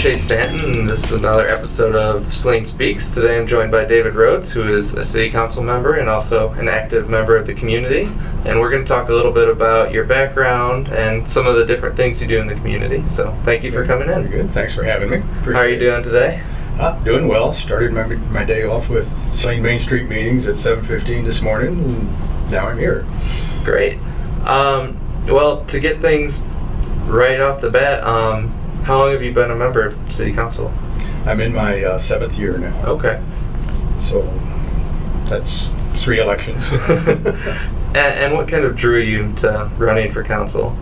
Chase Stanton, and this is another episode of Saline Speaks. Today I'm joined by David Rhoads, who is a city council member and also an active member of the community. And we're going to talk a little bit about your background and some of the different things you do in the community. So thank you for coming in. Very good. Thanks for having me. Appreciate How are you doing today? Doing well. Started my day off with Saline Main Street meetings at 7:15 this morning, and now I'm here. Great. Well, to get things right off the bat, how long have you been a member of City Council? I'm in my 7th year now. Okay. So that's 3 elections. And what kind of drew you to running for council?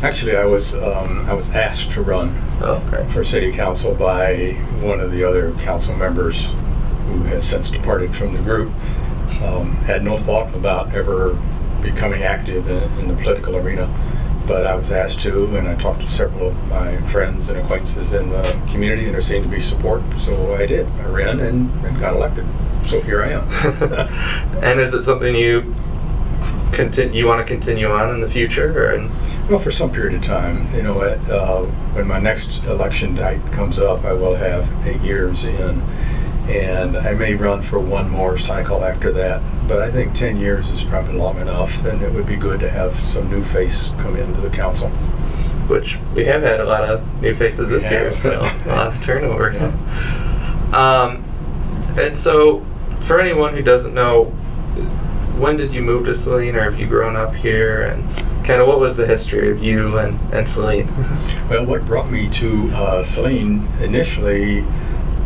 Actually, I was asked to run for City Council by one of the other council members who has since departed from the group. Had no thought about ever becoming active in the political arena, but I was asked to, and I talked to several of my friends and acquaintances in the community, and there seemed to be support, so I did. I ran and got elected. So here I am. And is it something you want to continue on in the future? Or? Well, for some period of time. You know, when my next election date comes up, I will have 8 years in, and I may run for one more cycle after that, but I think 10 years is probably long enough, and it would be good to have some new face come into the council. Which we have had a lot of new faces this year, so a lot of turnover. Yeah. And so, for anyone who doesn't know, when did you move to Saline, or have you grown up here, and kind of what was the history of you and Saline? Well, what brought me to Saline initially,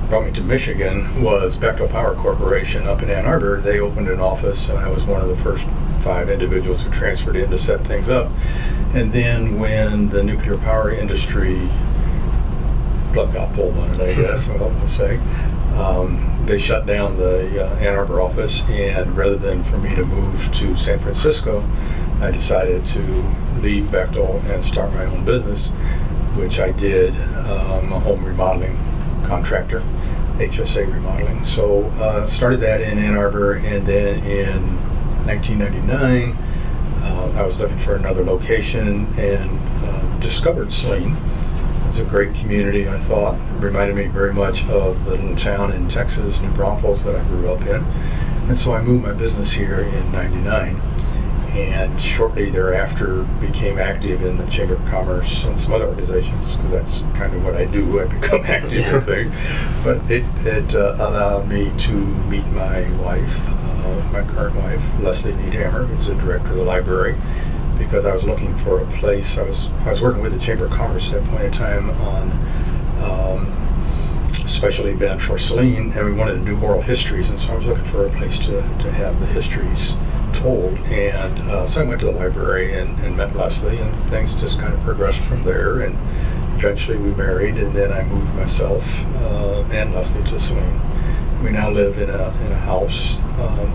brought me to Michigan, was Bechtel Power Corporation up in Ann Arbor. They opened an office, and I was one of the first 5 individuals who transferred in to set things up. And then when the nuclear power industry plug got pulled on it, I guess, we'll say, they shut down the Ann Arbor office, and rather than for me to move to San Francisco, I decided to leave Bechtel and start my own business, which I did. I'm a home remodeling contractor, HSA remodeling. So started that in Ann Arbor, and then in 1999 I was looking for another location and discovered Saline. It's a great community, I thought. It reminded me very much of the little town in Texas, New Braunfels, that I grew up in. And so I moved my business here in '99, and shortly thereafter became active in the Chamber of Commerce and some other organizations, because that's kind of what I do. I become active in things. But it allowed me to meet my wife, my current wife, Leslie Needhammer, who's the director of the library, because I was looking for a place. I was working with the Chamber of Commerce at that point in time on a special event for Saline, and we wanted to do oral histories, and so I was looking for a place to have the histories told. And so I went to the library and met Leslie, and things just kind of progressed from there, and eventually we married, and then I moved myself and Leslie to Saline. We now live in a house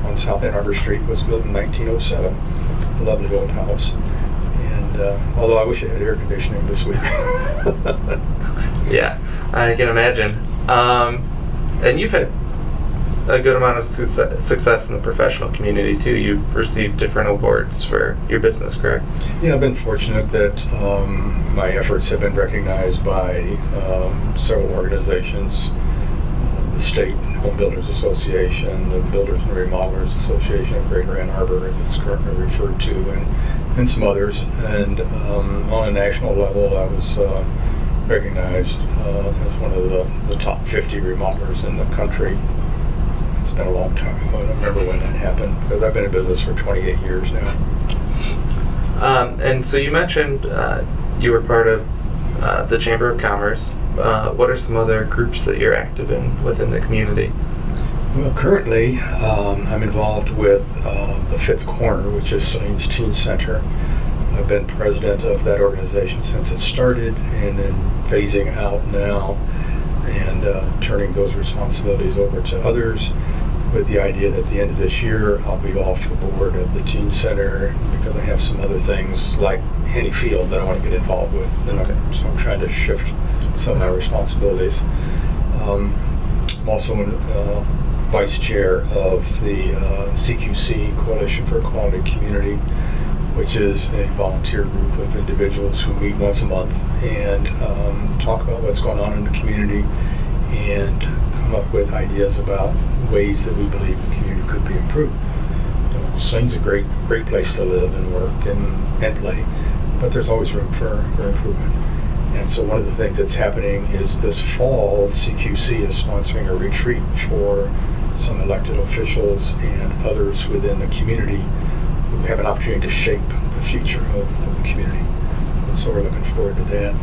on South Ann Arbor Street. It was built in 1907. A lovely old house, and although I wish it had air conditioning this week. Yeah, I can imagine. And you've had a good amount of success in the professional community too. You've received different awards for your business, correct? Yeah, I've been fortunate that my efforts have been recognized by several organizations. The State Home Builders Association, the Builders and Remodelers Association of Greater Ann Arbor, it's currently referred to, and some others. And on a national level, I was recognized as one of the top 50 remodelers in the country. It's been a long time ago. I don't remember when that happened, because I've been in business for 28 years now. And so you mentioned you were part of the Chamber of Commerce. What are some other groups that you're active in within the community? Well, currently I'm involved with the Fifth Corner, which is Saline's Teen Center. I've been president of that organization since it started, and then phasing out now and turning those responsibilities over to others, with the idea that at the end of this year I'll be off the board of the Teen Center, because I have some other things like Henny Field that I want to get involved with, and so I'm trying to shift some of my responsibilities. I'm also vice chair of the CQC, Coalition for a Quality Community, which is a volunteer group of individuals who meet once a month and talk about what's going on in the community and come up with ideas about ways that we believe the community could be improved. Salaine's a great place to live and work and play, but there's always room for improvement. And so one of the things that's happening is this fall, CQC is sponsoring a retreat for some elected officials and others within the community who have an opportunity to shape the future of the community. And so we're looking forward to that.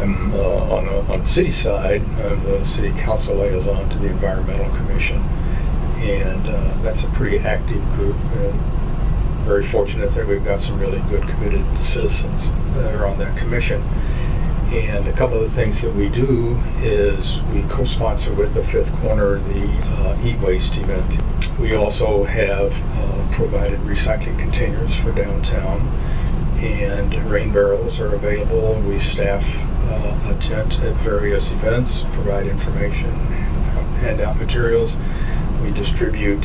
I'm on the city side. I'm the city council liaison to the environmental commission, and that's a pretty active group. Very fortunate that we've got some really good committed citizens that are on that commission. And a couple of the things that we do is we co-sponsor with the Fifth Corner the e-waste event. We also have provided recycling containers for downtown, and rain barrels are available. We staff a tent at various events, provide information, hand out materials. We distribute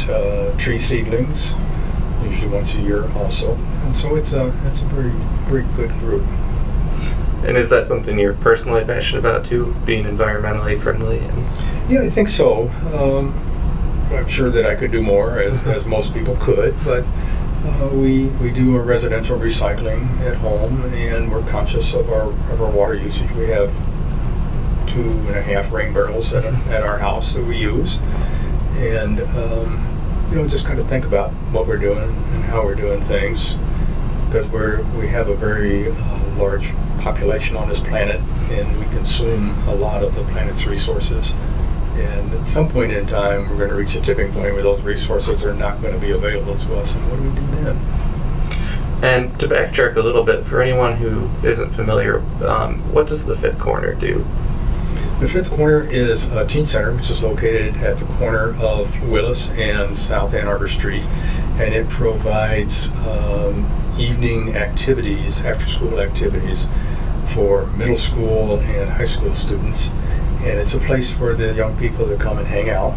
tree seedlings, usually once a year also. And so it's a very good group. And is that something you're personally passionate about too, being environmentally friendly? Yeah, I think so. I'm sure that I could do more, as most people could, but we do a residential recycling at home, and we're conscious of our water usage. We have 2.5 rain barrels at our house that we use, and just kind of think about what we're doing and how we're doing things, because we have a very large population on this planet, and we consume a lot of the planet's resources. And at some point in time, we're going to reach a tipping point where those resources are not going to be available to us. And what do we do then? And to backtrack a little bit, for anyone who isn't familiar, what does the Fifth Corner do? The Fifth Corner is a teen center which is located at the corner of Willis and South Ann Arbor Street, and it provides evening activities, after-school activities for middle school and high school students. And it's a place for the young people to come and hang out.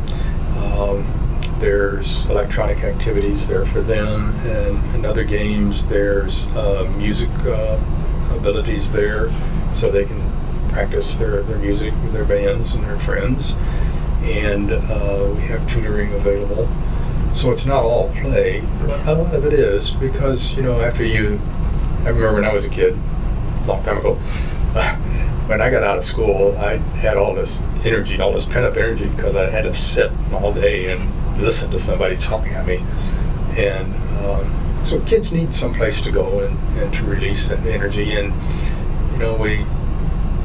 There's electronic activities there for them and other games. There's music abilities there, so they can practice their music with their bands and their friends. And we have tutoring available. So it's not all play, but a lot of it is, because, I remember when I was a kid, a long time ago, when I got out of school, I had all this energy, all this pent-up energy, because I had to sit all day and listen to somebody talking at me. And so kids need some place to go and to release that energy. And,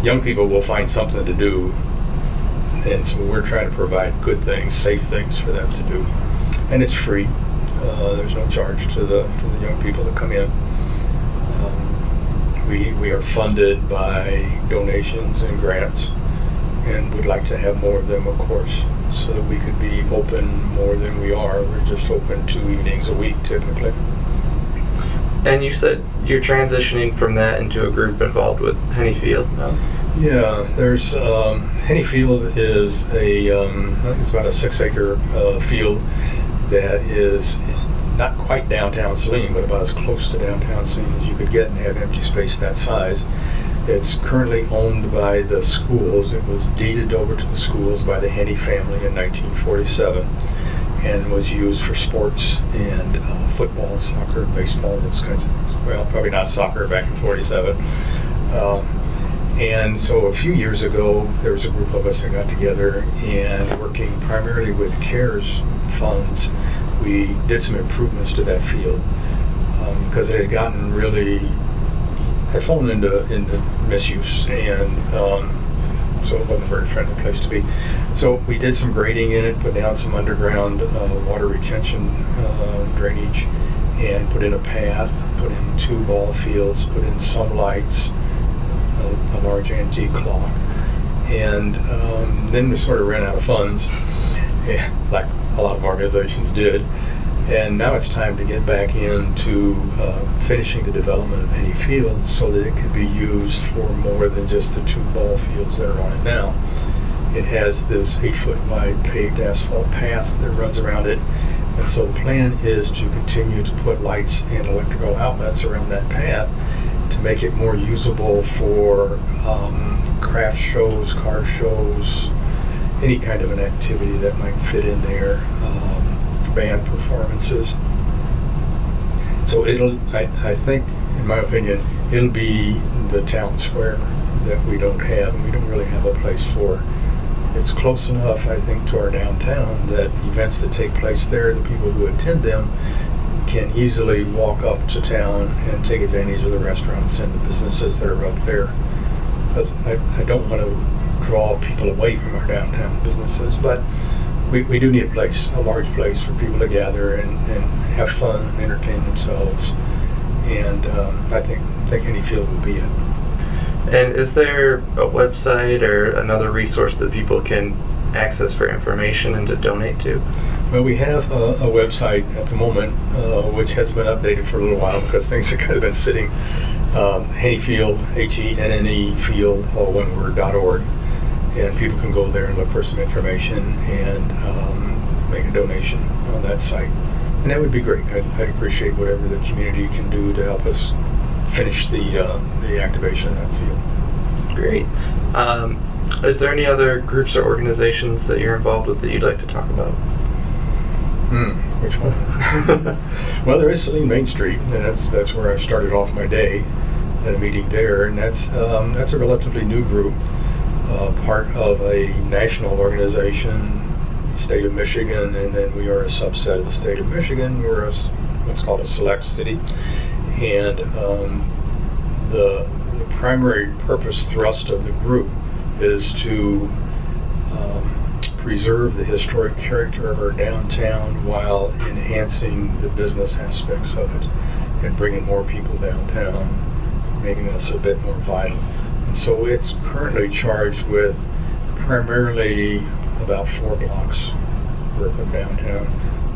young people will find something to do. And so we're trying to provide good things, safe things for them to do. And it's free. There's no charge to the young people that come in. We are funded by donations and grants, and would like to have more of them, of course, so that we could be open more than we are. We're just open 2 evenings a week, typically. And you said you're transitioning from that into a group involved with Hennyfield now? Yeah, there's Hennyfield is I think it's about a 6-acre field that is not quite downtown Saline, but about as close to downtown Saline as you could get and have empty space that size. It's currently owned by the schools. It was deeded over to the schools by the Henny family in 1947 and was used for sports and football, soccer, baseball, those kinds of things. Well, probably not soccer back in 47. And so a few years ago, there was a group of us that got together, and working primarily with CARES funds, we did some improvements to that field because it had gotten had fallen into misuse, and so it wasn't a very friendly place to be. So we did some grading in it, put down some underground water retention drainage, and put in a path, put in 2 ball fields, put in some lights, a large antique clock, and then we sort of ran out of funds, like a lot of organizations did, and now it's time to get back into finishing the development of Henny Field so that it could be used for more than just the 2 ball fields that are on it now. It has this 8-foot wide paved asphalt path that runs around it. And so the plan is to continue to put lights and electrical outlets around that path to make it more usable for craft shows, car shows, any kind of an activity that might fit in there, band performances. So I think, in my opinion, it'll be the town square that we don't have, and we don't really have a place for. It's close enough, I think, to our downtown that events that take place there, the people who attend them can easily walk up to town and take advantage of the restaurants and the businesses that are up there. Because I don't want to draw people away from our downtown businesses, but we do need a place, a large place for people to gather and have fun and entertain themselves. And I think any field will be it. And is there a website or another resource that people can access for information and to donate to? Well, we have a website at the moment, which has been updated for a little while because things have kind of been sitting. Hennefield, HENNE field, all one word, .org. And people can go there and look for some information and make a donation on that site. And that would be great. I'd appreciate whatever the community can do to help us finish the activation of that field. Great. Is there any other groups or organizations that you're involved with that you'd like to talk about? Which one? Well, there is Saline Main Street, and that's where I started off my day at a meeting there, and that's a relatively new group, part of a national organization, state of Michigan, and then we are a subset of the state of Michigan. We're what's called a select city, and the primary purpose thrust of the group is to preserve the historic character of our downtown while enhancing the business aspects of it and bringing more people downtown, making us a bit more vital. And so it's currently charged with primarily about 4 blocks worth of downtown.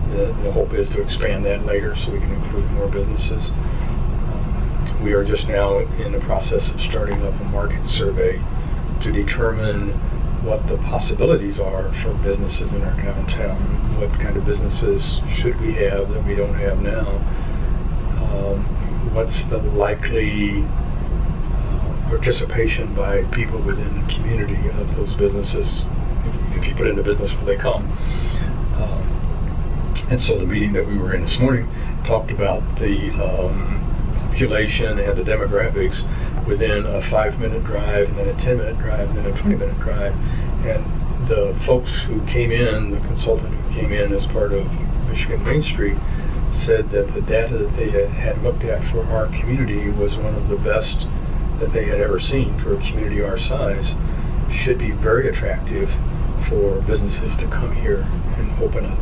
The hope is to expand that later so we can include more businesses. We are just now in the process of starting up a market survey to determine what the possibilities are for businesses in our downtown. What kind of businesses should we have that we don't have now? What's the likely participation by people within the community of those businesses if you put in a business where they come? And so the meeting that we were in this morning talked about the population and the demographics within a 5-minute drive, and then a 10-minute drive, and then a 20-minute drive. And the folks who came in, the consultant who came in as part of Michigan Main Street, said that the data that they had looked at for our community was one of the best that they had ever seen for a community our size. Should be very attractive for businesses to come here and open up.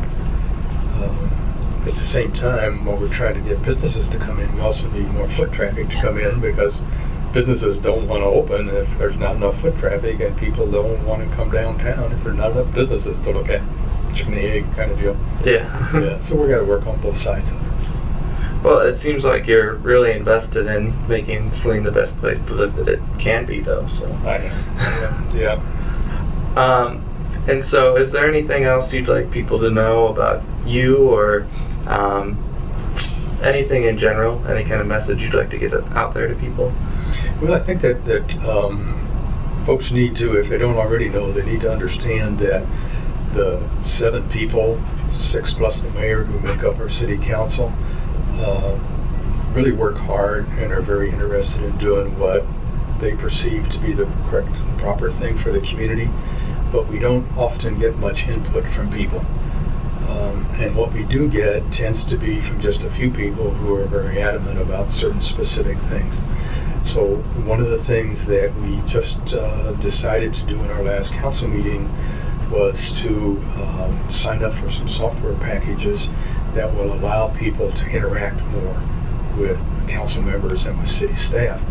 At the same time, while we're trying to get businesses to come in, we also need more foot traffic to come in because businesses don't want to open if there's not enough foot traffic, and people don't want to come downtown if there's not enough businesses to look at. Chicken and egg kind of deal. Yeah. So we got to work on both sides of it. Well, it seems like you're really invested in making Saline the best place to live that it can be, though. So. I am. Yeah. And so, is there anything else you'd like people to know about you, or just anything in general? Any kind of message you'd like to get out there to people? Well, I think that folks need to, if they don't already know, they need to understand that the 7 people, 6 plus the mayor, who make up our city council, really work hard and are very interested in doing what they perceive to be the correct and proper thing for the community. But we don't often get much input from people. And what we do get tends to be from just a few people who are very adamant about certain specific things. So one of the things that we just decided to do in our last council meeting was to sign up for some software packages that will allow people to interact more with council members and with city staff,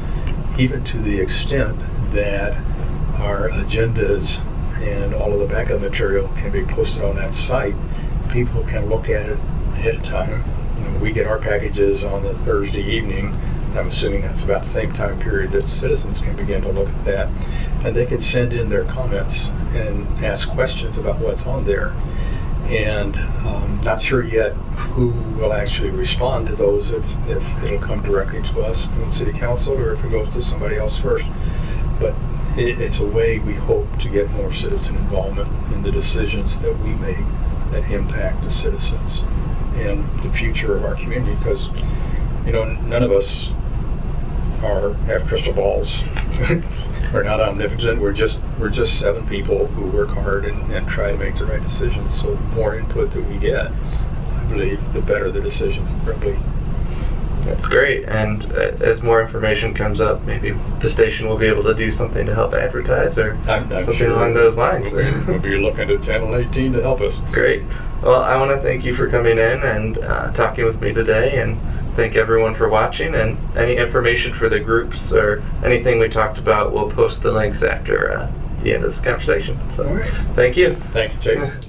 even to the extent that our agendas and all of the backup material can be posted on that site. People can look at it ahead of time. We get our packages on the Thursday evening. I'm assuming that's about the same time period that citizens can begin to look at that. And they can send in their comments and ask questions about what's on there. And not sure yet who will actually respond to those, if it'll come directly to us in City Council or if it goes to somebody else first. But it's a way we hope to get more citizen involvement in the decisions that we make that impact the citizens and the future of our community, because none of us have crystal balls. We're not omnipotent. We're just 7 people who work hard and try to make the right decisions. So the more input that we get, I believe, the better the decision will be. That's great. And as more information comes up, maybe the station will be able to do something to help advertise or I'm something sure along those lines. We'll be looking at Channel 18 to help us. Great. Well, I want to thank you for coming in and talking with me today, and thank everyone for watching. And any information for the groups or anything we talked about, we'll post the links after the end of this conversation. So, All right. thank you. Thank you, Chase.